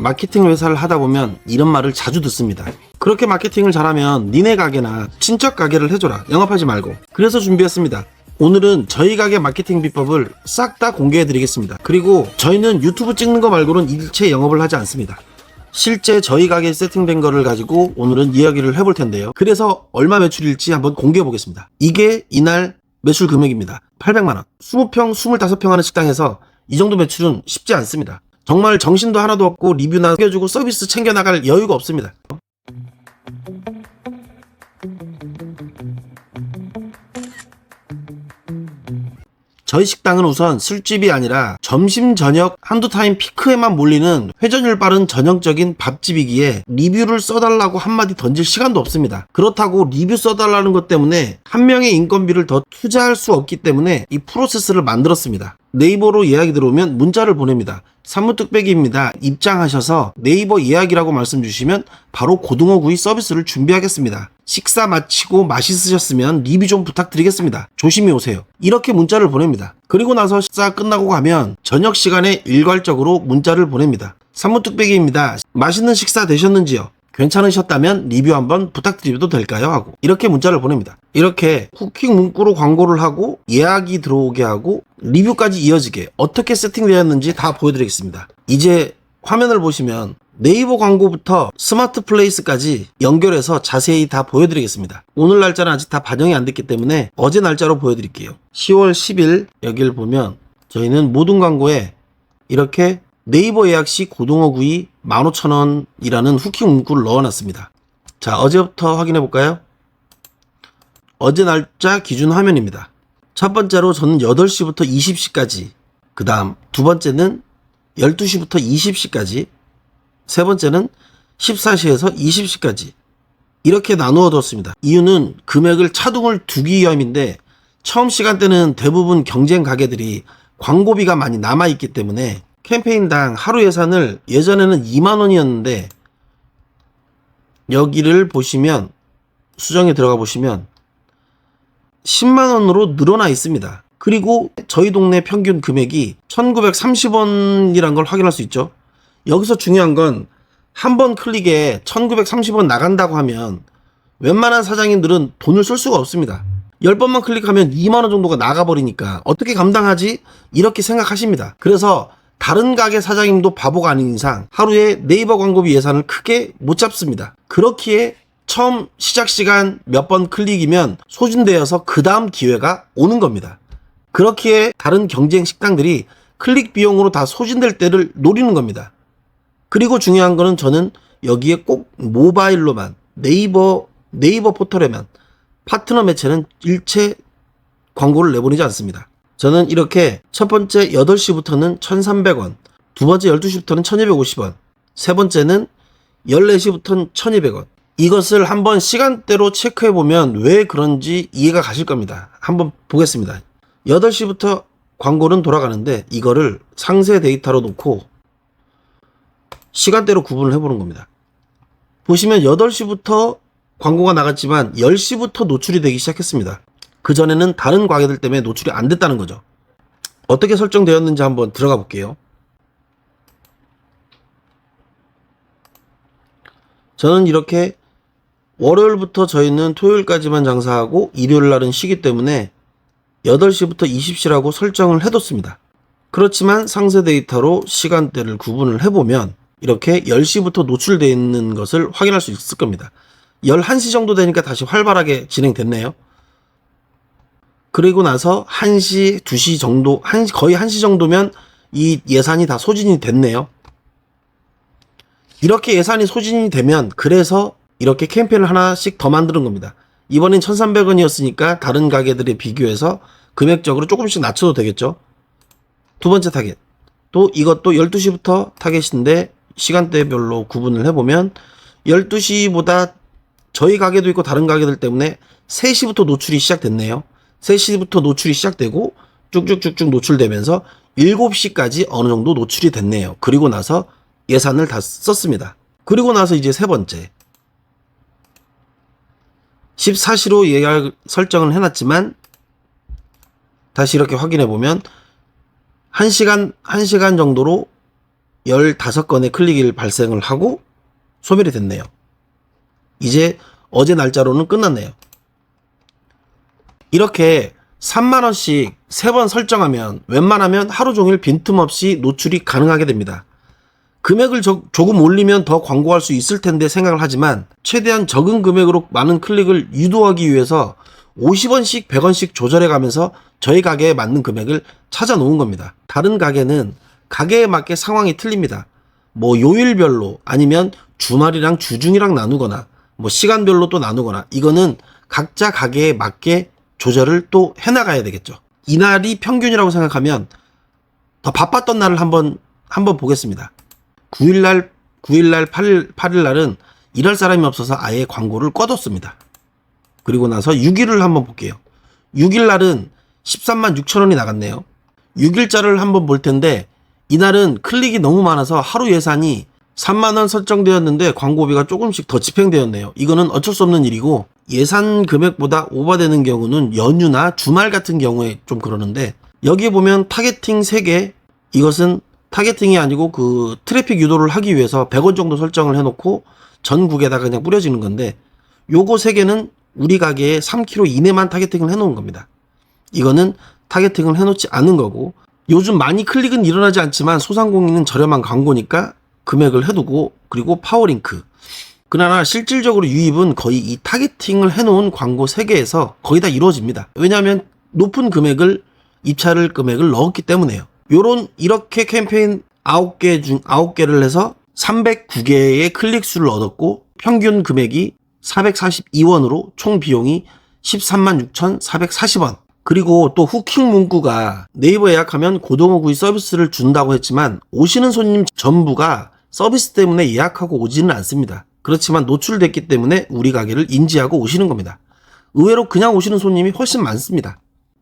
마케팅 회사를 하다 보면 이런 말을 자주 듣습니다. 그렇게 마케팅을 잘하면 니네 가게나 친척 가게를 해줘라. 영업하지 말고. 그래서 준비했습니다. 오늘은 저희 가게 마케팅 비법을 싹 다 공개해 드리겠습니다. 그리고 저희는 유튜브 찍는 거 말고는 일체 영업을 하지 않습니다. 실제 저희 가게에 세팅된 거를 가지고 오늘은 이야기를 해볼 텐데요. 그래서 얼마 매출일지 한번 공개해 보겠습니다. 이게 이날 매출 금액입니다. 800만원. 20평, 25평 하는 식당에서 이 정도 매출은 쉽지 않습니다. 정말 정신도 하나도 없고 리뷰나 챙겨주고 서비스 챙겨나갈 여유가 없습니다. 저희 식당은 우선 술집이 아니라 점심 저녁 한두 타임 피크에만 몰리는 회전율 빠른 전형적인 밥집이기에 리뷰를 써달라고 한마디 던질 시간도 없습니다. 그렇다고 리뷰 써달라는 것 때문에 한 명의 인건비를 더 투자할 수 없기 때문에 이 프로세스를 만들었습니다. 네이버로 예약이 들어오면 문자를 보냅니다. 산무뚝배기입니다. 입장하셔서 네이버 예약이라고 말씀 주시면 바로 고등어구이 서비스를 준비하겠습니다. 식사 마치고 맛있으셨으면 리뷰 좀 부탁드리겠습니다. 조심히 오세요. 이렇게 문자를 보냅니다. 그리고 나서 식사 끝나고 가면 저녁 시간에 일괄적으로 문자를 보냅니다. 산무뚝배기입니다. 맛있는 식사 되셨는지요? 괜찮으셨다면 리뷰 한번 부탁드려도 될까요? 하고 이렇게 문자를 보냅니다. 이렇게 후킹 문구로 광고를 하고 예약이 들어오게 하고 리뷰까지 이어지게 어떻게 세팅되었는지 다 보여드리겠습니다. 이제 화면을 보시면 네이버 광고부터 스마트 플레이스까지 연결해서 자세히 다 보여드리겠습니다. 오늘 날짜는 아직 다 반영이 안 됐기 때문에 어제 날짜로 보여드릴게요. 10월 10일 여기를 보면 저희는 모든 광고에 이렇게 네이버 예약 시 고등어구이 15,000원이라는 후킹 문구를 넣어놨습니다. 자, 어제부터 확인해 볼까요? 어제 날짜 기준 화면입니다. 첫 번째로 저는 8시부터 20시까지, 그 다음 두 번째는 12시부터 20시까지, 세 번째는 14시에서 20시까지 이렇게 나누어 뒀습니다. 이유는 금액을 차등을 두기 위함인데 처음 시간대는 대부분 경쟁 가게들이 광고비가 많이 남아있기 때문에 캠페인당 하루 예산을 예전에는 2만원이었는데 여기를 보시면 수정에 들어가 보시면 10만원으로 늘어나 있습니다. 그리고 저희 동네 평균 금액이 1930원이란 걸 확인할 수 있죠. 여기서 중요한 건 한 번 클릭에 1930원 나간다고 하면 웬만한 사장님들은 돈을 쓸 수가 없습니다. 10번만 클릭하면 2만원 정도가 나가버리니까 어떻게 감당하지? 이렇게 생각하십니다. 그래서 다른 가게 사장님도 바보가 아닌 이상 하루에 네이버 광고비 예산을 크게 못 잡습니다. 그렇기에 처음 시작 시간 몇 번 클릭이면 소진되어서 그 다음 기회가 오는 겁니다. 그렇기에 다른 경쟁 식당들이 클릭 비용으로 다 소진될 때를 노리는 겁니다. 그리고 중요한 거는 저는 여기에 꼭 모바일로만 네이버 포털에만 파트너 매체는 일체 광고를 내보내지 않습니다. 저는 이렇게 첫 번째 8시부터는 1,300원, 두 번째 12시부터는 1,250원, 세 번째는 14시부터는 1,200원. 이것을 한번 시간대로 체크해보면 왜 그런지 이해가 가실 겁니다. 한번 보겠습니다. 8시부터 광고는 돌아가는데 이거를 상세 데이터로 놓고 시간대로 구분을 해보는 겁니다. 보시면 8시부터 광고가 나갔지만 10시부터 노출이 되기 시작했습니다. 그전에는 다른 가게들 때문에 노출이 안 됐다는 거죠. 어떻게 설정되었는지 한번 들어가 볼게요. 저는 이렇게 월요일부터 저희는 토요일까지만 장사하고 일요일 날은 쉬기 때문에 8시부터 20시라고 설정을 해뒀습니다. 그렇지만 상세 데이터로 시간대를 구분을 해보면 이렇게 10시부터 노출되어 있는 것을 확인할 수 있을 겁니다. 11시 정도 되니까 다시 활발하게 진행됐네요. 그리고 나서 1시, 2시 정도, 거의 1시 정도면 이 예산이 다 소진이 됐네요. 이렇게 예산이 소진이 되면 그래서 이렇게 캠페인을 하나씩 더 만드는 겁니다. 이번엔 1,300원이었으니까 다른 가게들에 비교해서 금액적으로 조금씩 낮춰도 되겠죠. 두 번째 타겟. 또 이것도 12시부터 타겟인데 시간대별로 구분을 해보면 12시보다 저희 가게도 있고 다른 가게들 때문에 3시부터 노출이 시작됐네요. 3시부터 노출이 시작되고 쭉쭉쭉쭉 노출되면서 7시까지 어느 정도 노출이 됐네요. 그리고 나서 예산을 다 썼습니다. 그리고 나서 이제 세 번째 14시로 예약 설정을 해놨지만 다시 이렇게 확인해 보면 1시간 정도로 15건의 클릭이 발생을 하고 소멸이 됐네요. 이제 어제 날짜로는 끝났네요. 이렇게 3만원씩 3번 설정하면 웬만하면 하루 종일 빈틈없이 노출이 가능하게 됩니다. 금액을 조금 올리면 더 광고할 수 있을 텐데 생각을 하지만 최대한 적은 금액으로 많은 클릭을 유도하기 위해서 50원씩 100원씩 조절해 가면서 저희 가게에 맞는 금액을 찾아 놓은 겁니다. 다른 가게는 가게에 맞게 상황이 틀립니다. 뭐 요일별로 아니면 주말이랑 주중이랑 나누거나 뭐 시간별로 또 나누거나 이거는 각자 가게에 맞게 조절을 또 해나가야 되겠죠. 이날이 평균이라고 생각하면 더 바빴던 날을 한번 보겠습니다. 9일날 8일날은 일할 사람이 없어서 아예 광고를 꺼뒀습니다. 그리고 나서 6일을 한번 볼게요. 6일날은 13만 6천원이 나갔네요. 6일자를 한번 볼 텐데 이날은 클릭이 너무 많아서 하루 예산이 3만원 설정되었는데 광고비가 조금씩 더 집행되었네요. 이거는 어쩔 수 없는 일이고 예산 금액보다 오버되는 경우는 연휴나 주말 같은 경우에 좀 그러는데 여기에 보면 타겟팅 3개, 이것은 타겟팅이 아니고 그 트래픽 유도를 하기 위해서 100원 정도 설정을 해놓고 전국에다가 그냥 뿌려지는 건데 요거 3개는 우리 가게에 3km 이내만 타겟팅을 해놓은 겁니다. 이거는 타겟팅을 해놓지 않은 거고 요즘 많이 클릭은 일어나지 않지만 소상공인은 저렴한 광고니까 금액을 해두고 그리고 파워링크. 그러나 실질적으로 유입은 거의 이 타겟팅을 해놓은 광고 3개에서 거의 다 이루어집니다. 왜냐하면 높은 금액을 입찰을 금액을 넣었기 때문에요. 이렇게 캠페인 9개를 해서 309개의 클릭 수를 얻었고 평균 금액이 442원으로 총 비용이 13만 6,440원. 그리고 또 후킹 문구가 네이버 예약하면 고등어구이 서비스를 준다고 했지만 오시는 손님 전부가 서비스 때문에 예약하고 오지는 않습니다. 그렇지만 노출됐기 때문에 우리 가게를 인지하고 오시는 겁니다. 의외로 그냥 오시는 손님이 훨씬 많습니다.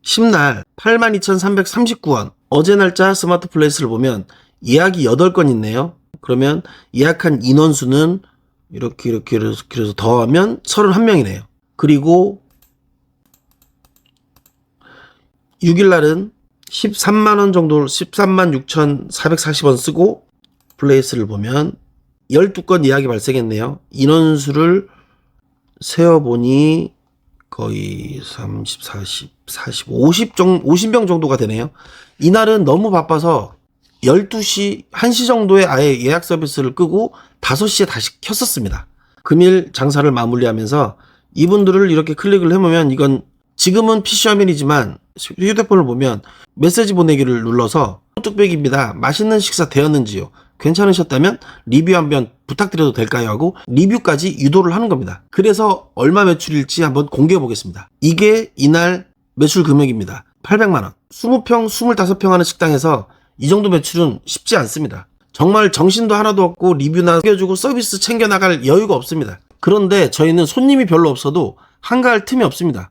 10날 82,339원. 어제 날짜 스마트 플레이스를 보면 예약이 8건 있네요. 그러면 예약한 인원수는 이렇게 그래서 더하면 31명이네요. 그리고 6일날은 13만원 정도 13만 6,440원 쓰고 플레이스를 보면 12건 예약이 발생했네요. 인원수를 세어보니 거의 30, 40, 50명 정도가 되네요. 이날은 너무 바빠서 12시, 1시 정도에 아예 예약 서비스를 끄고 5시에 다시 켰었습니다. 금일 장사를 마무리하면서 이분들을 이렇게 클릭을 해보면 이건 지금은 PC 화면이지만 휴대폰을 보면 메시지 보내기를 눌러서 뚝배기입니다. 맛있는 식사 되었는지요? 괜찮으셨다면 리뷰 한번 부탁드려도 될까요? 하고 리뷰까지 유도를 하는 겁니다. 그래서 얼마 매출일지 한번 공개해 보겠습니다. 이게 이날 매출 금액입니다. 800만원. 20평, 25평 하는 식당에서 이 정도 매출은 쉽지 않습니다. 정말 정신도 하나도 없고 리뷰나 챙겨주고 서비스 챙겨나갈 여유가 없습니다. 그런데 저희는 손님이 별로 없어도 한가할 틈이 없습니다.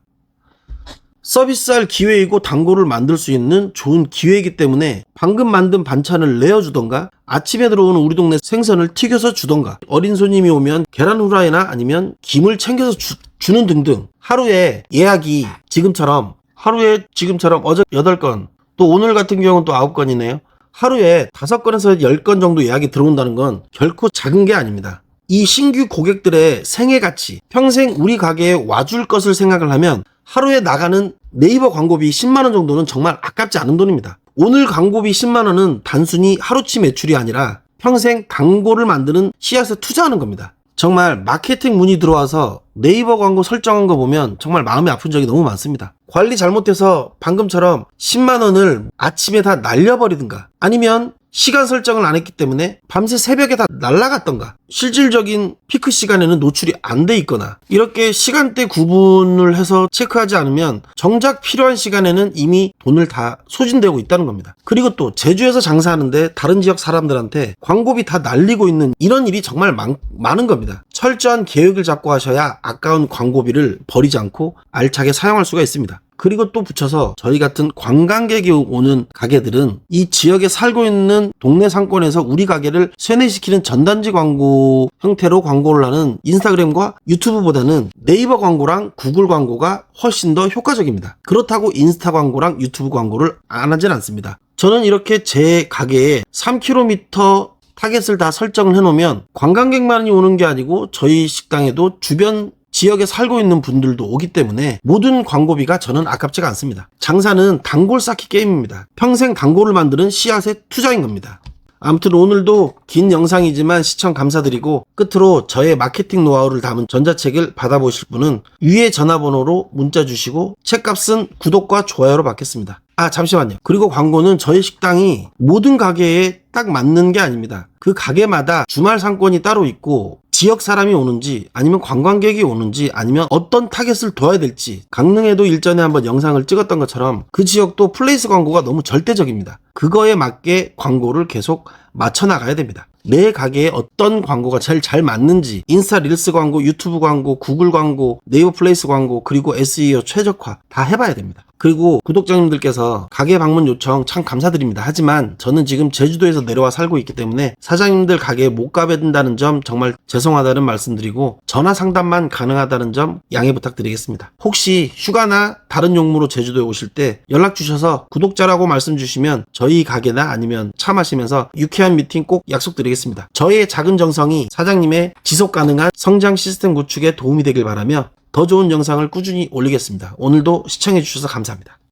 서비스할 기회이고 단골을 만들 수 있는 좋은 기회이기 때문에 방금 만든 반찬을 내어주던가 아침에 들어오는 우리 동네 생선을 튀겨서 주던가 어린 손님이 오면 계란 후라이나 아니면 김을 챙겨서 주는 등등 하루에 예약이 지금처럼 어제 8건 또 오늘 같은 경우는 또 9건이네요. 하루에 5건에서 10건 정도 예약이 들어온다는 건 결코 작은 게 아닙니다. 이 신규 고객들의 생애가치, 평생 우리 가게에 와줄 것을 생각을 하면 하루에 나가는 네이버 광고비 10만원 정도는 정말 아깝지 않은 돈입니다. 오늘 광고비 10만원은 단순히 하루치 매출이 아니라 평생 광고를 만드는 씨앗에 투자하는 겁니다. 정말 마케팅 문의 들어와서 네이버 광고 설정한 거 보면 정말 마음이 아픈 적이 너무 많습니다. 관리 잘못해서 방금처럼 10만원을 아침에 다 날려버리든가 아니면 시간 설정을 안 했기 때문에 밤새 새벽에 다 날라갔던가 실질적인 피크 시간에는 노출이 안 돼 있거나 이렇게 시간대 구분을 해서 체크하지 않으면 정작 필요한 시간에는 이미 돈을 다 소진되고 있다는 겁니다. 그리고 또 제주에서 장사하는데 다른 지역 사람들한테 광고비 다 날리고 있는 이런 일이 정말 많은 겁니다. 철저한 계획을 잡고 하셔야 아까운 광고비를 버리지 않고 알차게 사용할 수가 있습니다. 그리고 또 붙여서 저희 같은 관광객이 오는 가게들은 이 지역에 살고 있는 동네 상권에서 우리 가게를 세뇌시키는 전단지 광고 형태로 광고를 하는 인스타그램과 유튜브보다는 네이버 광고랑 구글 광고가 훨씬 더 효과적입니다. 그렇다고 인스타 광고랑 유튜브 광고를 안 하진 않습니다. 저는 이렇게 제 가게에 3km 타겟을 다 설정을 해놓으면 관광객만이 오는 게 아니고 저희 식당에도 주변 지역에 살고 있는 분들도 오기 때문에 모든 광고비가 저는 아깝지가 않습니다. 장사는 단골 쌓기 게임입니다. 평생 단골을 만드는 씨앗의 투자인 겁니다. 아무튼 오늘도 긴 영상이지만 시청 감사드리고 끝으로 저의 마케팅 노하우를 담은 전자책을 받아보실 분은 위에 전화번호로 문자 주시고 책값은 구독과 좋아요로 받겠습니다. 잠시만요. 그리고 광고는 저희 식당이 모든 가게에 딱 맞는 게 아닙니다. 그 가게마다 주말 상권이 따로 있고 지역 사람이 오는지 아니면 관광객이 오는지 아니면 어떤 타겟을 둬야 될지 강릉에도 일전에 한번 영상을 찍었던 것처럼 그 지역도 플레이스 광고가 너무 절대적입니다. 그거에 맞게 광고를 계속 맞춰 나가야 됩니다. 매 가게에 어떤 광고가 제일 잘 맞는지 인스타 릴스 광고, 유튜브 광고, 구글 광고, 네이버 플레이스 광고 그리고 SEO 최적화 다 해봐야 됩니다. 그리고 구독자님들께서 가게 방문 요청 참 감사드립니다. 하지만 저는 지금 제주도에서 내려와 살고 있기 때문에 사장님들 가게에 못 가된다는 점 정말 죄송하다는 말씀드리고 전화 상담만 가능하다는 점 양해 부탁드리겠습니다. 혹시 휴가나 다른 용무로 제주도에 오실 때 연락 주셔서 구독자라고 말씀 주시면 저희 가게나 아니면 차 마시면서 유쾌한 미팅 꼭 약속드리겠습니다. 저의 작은 정성이 사장님의 지속 가능한 성장 시스템 구축에 도움이 되길 바라며 더 좋은 영상을 꾸준히 올리겠습니다. 오늘도 시청해주셔서 감사합니다.